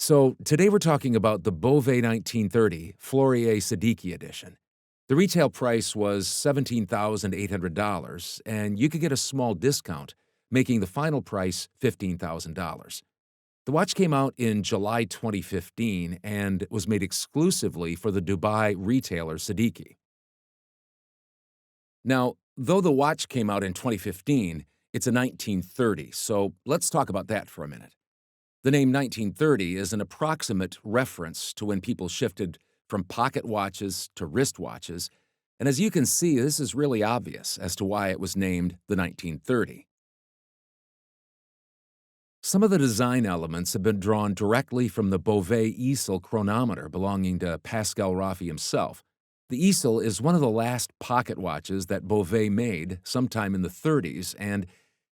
So today we're talking about the Bovet 1930 Fleurier Seddiqi Edition. The retail price was $17,800, and you could get a small discount, making the final price $15,000. The watch came out in July 2015 and was made exclusively for the Dubai retailer Seddiqi. Now, though the watch came out in 2015, it's a 1930, so let's talk about that for a minute. The name 1930 is an approximate reference to when people shifted from pocket watches to wrist watches, and as you can see, this is really obvious as to why it was named the 1930. Some of the design elements have been drawn directly from the Bovet easel chronometer belonging to Pascal Raffi himself. The easel is one of the last pocket watches that Bovet made sometime in the 30s, and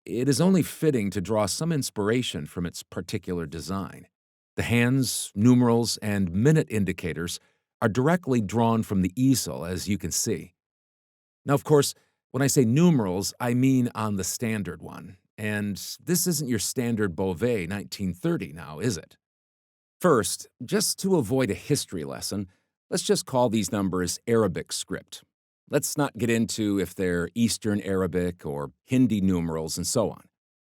it is only fitting to draw some inspiration from its particular design. The hands, numerals, and minute indicators are directly drawn from the easel, as you can see. Now, of course, when I say numerals, I mean on the standard one. And this isn't your standard Bovet 1930 now, is it? First, just to avoid a history lesson, let's just call these numbers Arabic script. Let's not get into if they're Eastern Arabic or Hindi numerals and so on.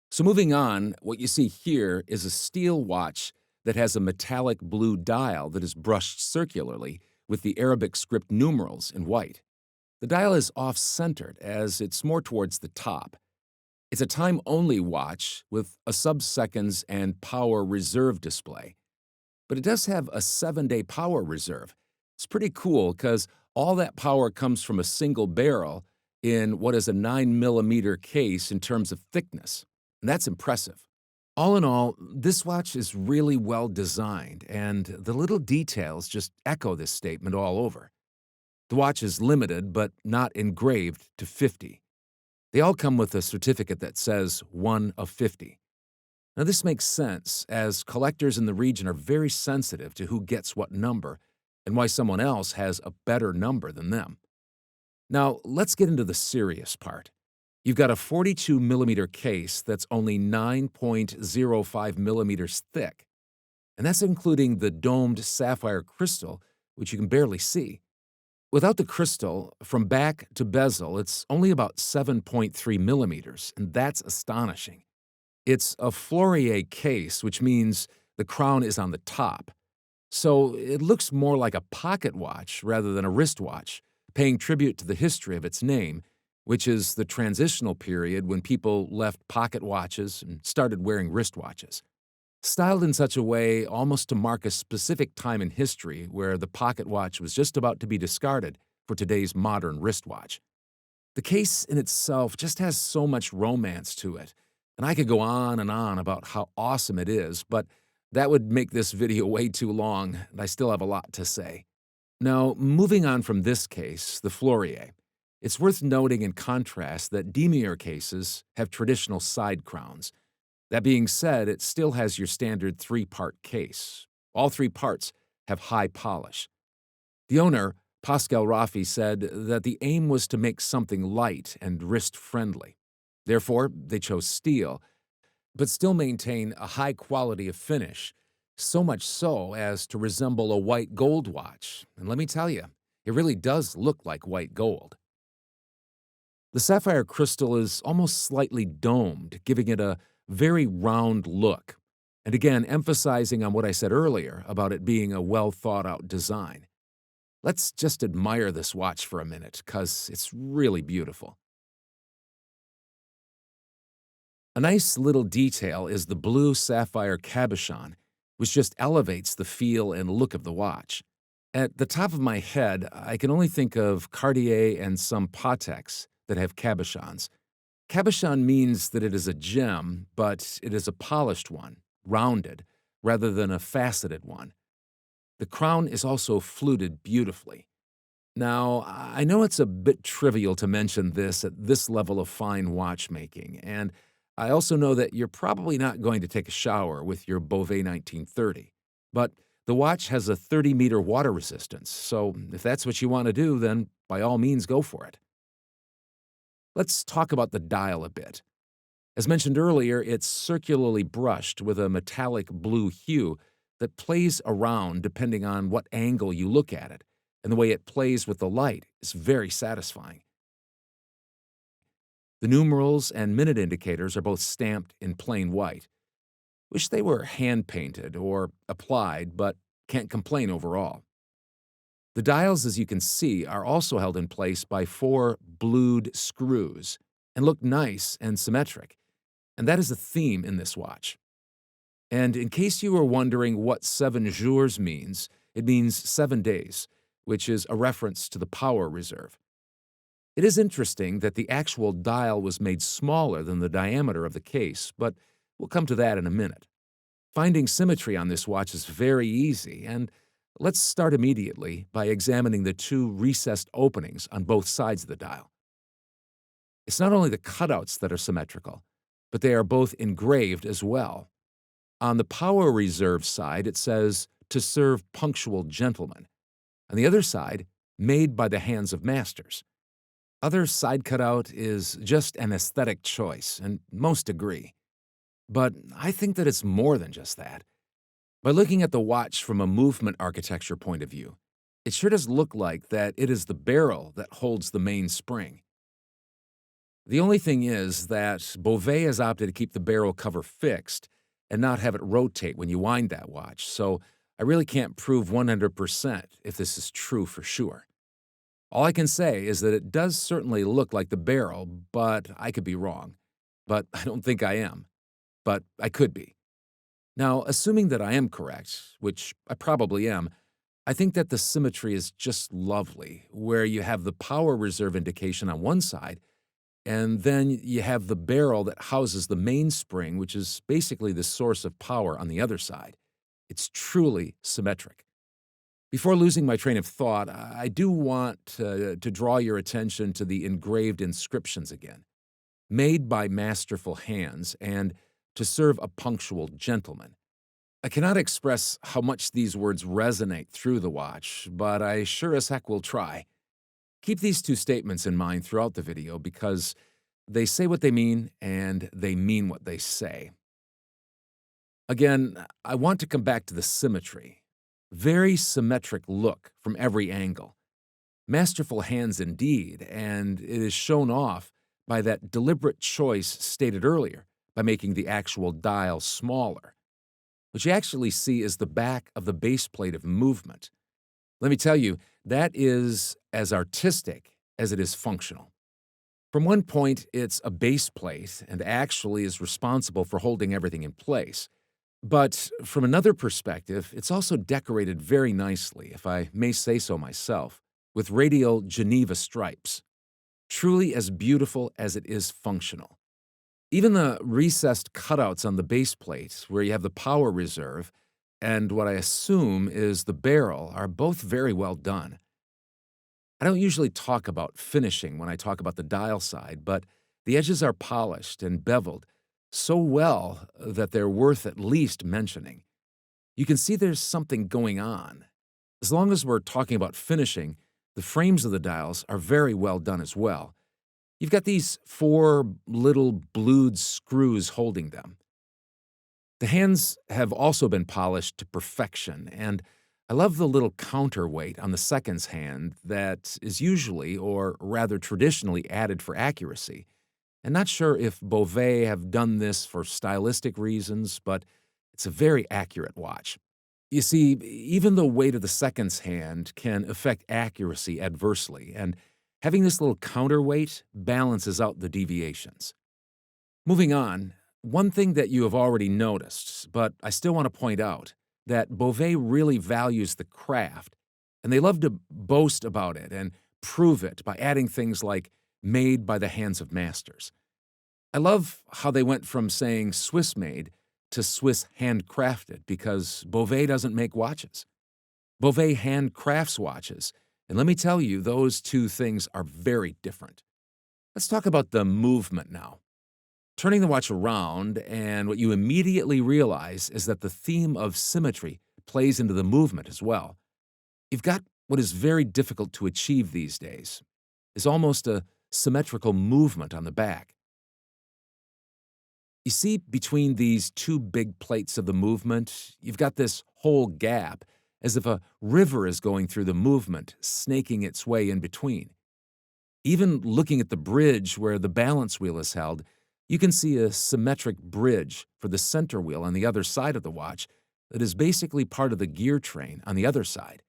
So moving on, what you see here is a steel watch that has a metallic blue dial that is brushed circularly with the Arabic script numerals in white. The dial is off-centered as it's more towards the top. It's a time-only watch with a sub-seconds and power reserve display. But it does have a 7-day power reserve. It's pretty cool because all that power comes from a single barrel in what is a 9 millimeter case in terms of thickness. And that's impressive. All in all, this watch is really well designed, and the little details just echo this statement all over. The watch is limited, but not engraved to 50. They all come with a certificate that says 1 of 50. Now, this makes sense, as collectors in the region are very sensitive to who gets what number and why someone else has a better number than them. Now, let's get into the serious part. You've got a 42 millimeter case that's only 9.05 millimeters thick, and that's including the domed sapphire crystal, which you can barely see. Without the crystal, from back to bezel, it's only about 7.3 millimeters, and that's astonishing. It's a Fleurier case, which means the crown is on the top. So it looks more like a pocket watch rather than a wristwatch, paying tribute to the history of its name, which is the transitional period when people left pocket watches and started wearing wristwatches. Styled in such a way almost to mark a specific time in history where the pocket watch was just about to be discarded for today's modern wristwatch. The case in itself just has so much romance to it, and I could go on and on about how awesome it is, but that would make this video way too long, and I still have a lot to say. Now, moving on from this case, the Fleurier, it's worth noting in contrast that demier cases have traditional side crowns. That being said, it still has your standard 3-part case. All 3 parts have high polish. The owner, Pascal Raffi, said that the aim was to make something light and wrist-friendly. Therefore, they chose steel, but still maintain a high quality of finish, so much so as to resemble a white gold watch. And let me tell you, it really does look like white gold. The sapphire crystal is almost slightly domed, giving it a very round look, and again emphasizing on what I said earlier about it being a well-thought-out design. Let's just admire this watch for a minute, because it's really beautiful. A nice little detail is the blue sapphire cabochon, which just elevates the feel and look of the watch. At the top of my head, I can only think of Cartier and some Pateks that have cabochons. Cabochon means that it is a gem, but it is a polished one, rounded, rather than a faceted one. The crown is also fluted beautifully. Now, I know it's a bit trivial to mention this at this level of fine watchmaking, and I also know that you're probably not going to take a shower with your Bovet 1930, but the watch has a 30-meter water resistance, so if that's what you want to do, then by all means go for it. Let's talk about the dial a bit. As mentioned earlier, it's circularly brushed with a metallic blue hue, that plays around depending on what angle you look at it, and the way it plays with the light is very satisfying. The numerals and minute indicators are both stamped in plain white. Wish they were hand-painted or applied, but can't complain overall. The dials, as you can see, are also held in place by 4 blued screws and look nice and symmetric, and that is a theme in this watch. And in case you were wondering what 7 jours means, it means 7 days, which is a reference to the power reserve. It is interesting that the actual dial was made smaller than the diameter of the case, but we'll come to that in a minute. Finding symmetry on this watch is very easy, and let's start immediately by examining the 2 recessed openings on both sides of the dial. It's not only the cutouts that are symmetrical, but they are both engraved as well. On the power reserve side, it says, "To serve punctual gentlemen." On the other side, "Made by the hands of masters." Other side cutout is just an aesthetic choice, and most agree. But I think that it's more than just that. By looking at the watch from a movement architecture point of view, it sure does look like that it is the barrel that holds the main spring. The only thing is that Bovet has opted to keep the barrel cover fixed and not have it rotate when you wind that watch, so I really can't prove 100% if this is true for sure. All I can say is that it does certainly look like the barrel, but I could be wrong. But I don't think I am. But I could be. Now, assuming that I am correct, which I probably am, I think that the symmetry is just lovely, where you have the power reserve indication on one side, and then you have the barrel that houses the mainspring, which is basically the source of power on the other side. It's truly symmetric. Before losing my train of thought, I do want to draw your attention to the engraved inscriptions again. "Made by masterful hands," and "To serve a punctual gentleman." I cannot express how much these words resonate through the watch, but I sure as heck will try. Keep these 2 statements in mind throughout the video because they say what they mean and they mean what they say. Again, I want to come back to the symmetry. Very symmetric look from every angle. Masterful hands indeed, and it is shown off by that deliberate choice stated earlier by making the actual dial smaller. What you actually see is the back of the base plate of movement. Let me tell you, that is as artistic as it is functional. From one point, it's a base plate and actually is responsible for holding everything in place. But from another perspective, it's also decorated very nicely, if I may say so myself, with radial Geneva stripes. Truly as beautiful as it is functional. Even the recessed cutouts on the base plate, where you have the power reserve, and what I assume is the barrel, are both very well done. I don't usually talk about finishing when I talk about the dial side, but the edges are polished and beveled so well that they're worth at least mentioning. You can see there's something going on. As long as we're talking about finishing, the frames of the dials are very well done as well. You've got these 4 little blued screws holding them. The hands have also been polished to perfection, and I love the little counterweight on the seconds hand that is usually, or rather traditionally, added for accuracy. And not sure if Bovet have done this for stylistic reasons, but it's a very accurate watch. You see, even the weight of the seconds hand can affect accuracy adversely, and having this little counterweight balances out the deviations. Moving on, one thing that you have already noticed, but I still want to point out, that Bovet really values the craft, and they love to boast about it and prove it by adding things like "made by the hands of masters." I love how they went from saying Swiss-made to Swiss handcrafted because Bovet doesn't make watches. Bovet handcrafts watches, and let me tell you, those 2 things are very different. Let's talk about the movement now. Turning the watch around, and what you immediately realize is that the theme of symmetry plays into the movement as well. You've got what is very difficult to achieve these days, is almost a symmetrical movement on the back. You see, between these two big plates of the movement, you've got this whole gap, as if a river is going through the movement, snaking its way in between. Even looking at the bridge where the balance wheel is held, you can see a symmetric bridge for the center wheel on the other side of the watch that is basically part of the gear train on the other side.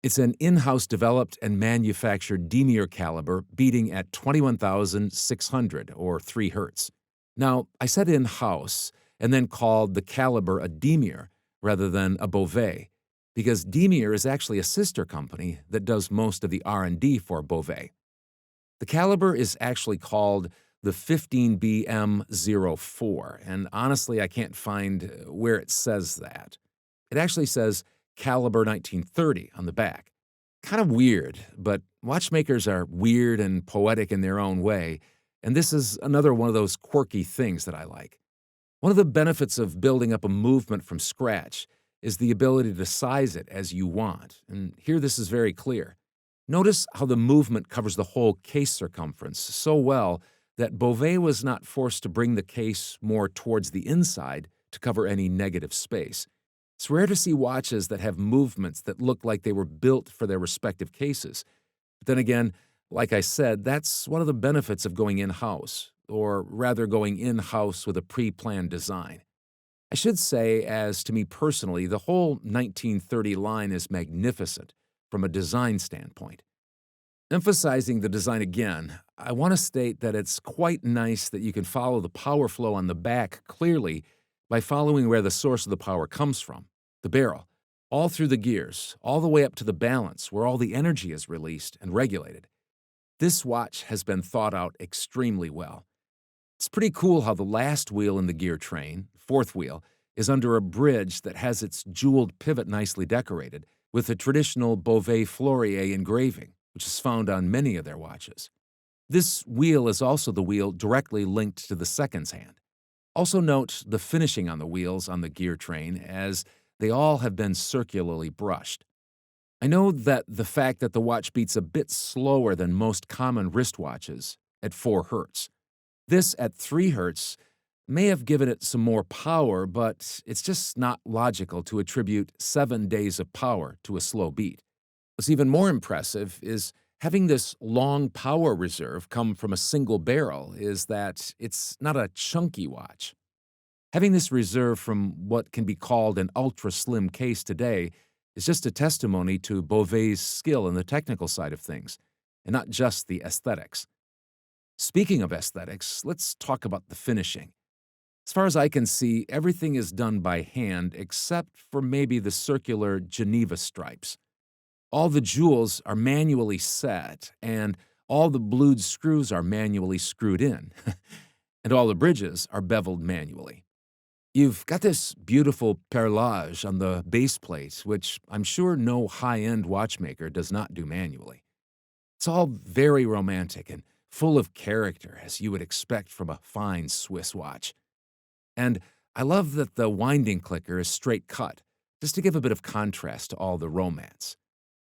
It's an in-house developed and manufactured denier caliber beating at 21,600 or 3 hertz. Now, I said in-house and then called the caliber a denier rather than a Bovet because denier is actually a sister company that does most of the R&D for Bovet. The caliber is actually called the 15BM04, and honestly, I can't find where it says that. It actually says caliber 1930 on the back. Kind of weird, but watchmakers are weird and poetic in their own way, and this is another one of those quirky things that I like. One of the benefits of building up a movement from scratch is the ability to size it as you want, and here this is very clear. Notice how the movement covers the whole case circumference so well that Bovet was not forced to bring the case more towards the inside to cover any negative space. It's rare to see watches that have movements that look like they were built for their respective cases. But then again, like I said, that's one of the benefits of going in-house, or rather going in-house with a pre-planned design. I should say, as to me personally, the whole 1930 line is magnificent from a design standpoint. Emphasizing the design again, I want to state that it's quite nice that you can follow the power flow on the back clearly by following where the source of the power comes from, the barrel, all through the gears, all the way up to the balance where all the energy is released and regulated. This watch has been thought out extremely well. It's pretty cool how the last wheel in the gear train, fourth wheel, is under a bridge that has its jeweled pivot nicely decorated with the traditional Bovet Fleurier engraving, which is found on many of their watches. This wheel is also the wheel directly linked to the seconds hand. Also note the finishing on the wheels on the gear train, as they all have been circularly brushed. I know that the fact that the watch beats a bit slower than most common wristwatches at 4 hertz. This at 3 hertz may have given it some more power, but it's just not logical to attribute 7 days of power to a slow beat. What's even more impressive is having this long power reserve come from a single barrel is that it's not a chunky watch. Having this reserve from what can be called an ultra-slim case today is just a testimony to Bovet's skill in the technical side of things, and not just the aesthetics. Speaking of aesthetics, let's talk about the finishing. As far as I can see, everything is done by hand except for maybe the circular Geneva stripes. All the jewels are manually set, and all the blued screws are manually screwed in, and all the bridges are beveled manually. You've got this beautiful perlage on the base plate, which I'm sure no high-end watchmaker does not do manually. It's all very romantic and full of character, as you would expect from a fine Swiss watch. And I love that the winding clicker is straight cut, just to give a bit of contrast to all the romance.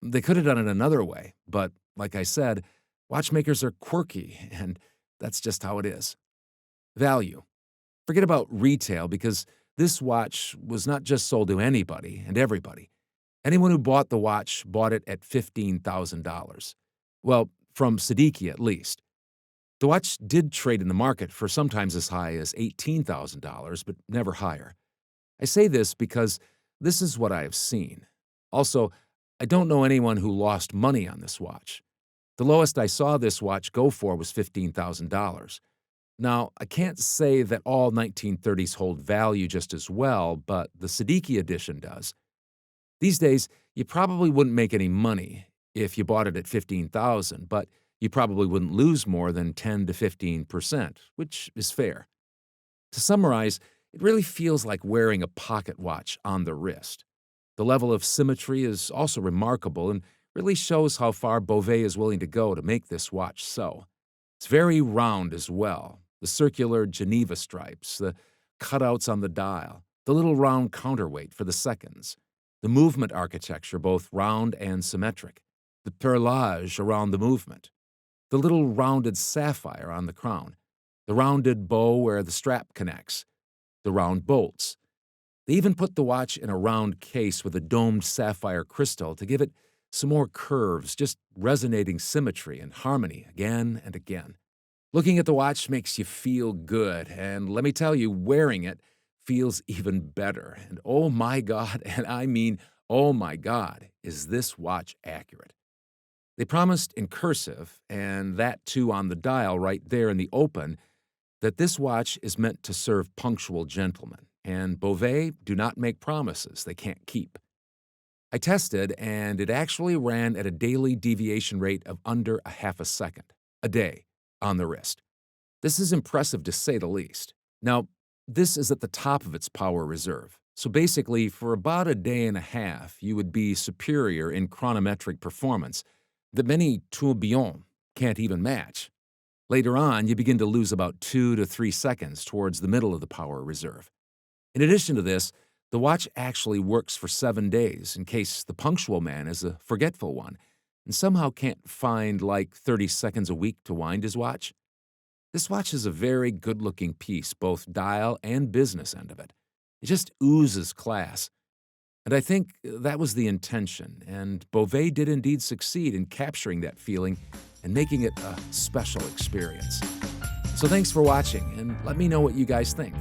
They could have done it another way, but like I said, watchmakers are quirky, and that's just how it is. Value. Forget about retail, because this watch was not just sold to anybody and everybody. Anyone who bought the watch bought it at $15,000. Well, from Seddiqi at least. The watch did trade in the market for sometimes as high as $18,000, but never higher. I say this because this is what I have seen. Also, I don't know anyone who lost money on this watch. The lowest I saw this watch go for was $15,000. Now, I can't say that all 1930s hold value just as well, but the Seddiqi Edition does. These days, you probably wouldn't make any money if you bought it at $15,000, but you probably wouldn't lose more than 10 to 15%, which is fair. To summarize, it really feels like wearing a pocket watch on the wrist. The level of symmetry is also remarkable and really shows how far Bovet is willing to go to make this watch so. It's very round as well. The circular Geneva stripes, the cutouts on the dial, the little round counterweight for the seconds, the movement architecture both round and symmetric, the perlage around the movement, the little rounded sapphire on the crown. the rounded bow where the strap connects, the round bolts. They even put the watch in a round case with a domed sapphire crystal to give it some more curves, just resonating symmetry and harmony again and again. Looking at the watch makes you feel good, and let me tell you, wearing it feels even better. And oh my God, and I mean, oh my God, is this watch accurate? They promised in cursive, and that too on the dial right there in the open, that this watch is meant to serve punctual gentlemen, and Bovet do not make promises they can't keep. I tested, and it actually ran at a daily deviation rate of under a half a second a day on the wrist. This is impressive to say the least. Now, this is at the top of its power reserve. So basically, for about a day and a half, you would be superior in chronometric performance that many tourbillons can't even match. Later on, you begin to lose about 2 to 3 seconds towards the middle of the power reserve. In addition to this, the watch actually works for 7 days in case the punctual man is a forgetful one and somehow can't find like 30 seconds a week to wind his watch. This watch is a very good-looking piece, both dial and business end of it. It just oozes class. And I think that was the intention, and Bovet did indeed succeed in capturing that feeling and making it a special experience. So thanks for watching, and let me know what you guys think.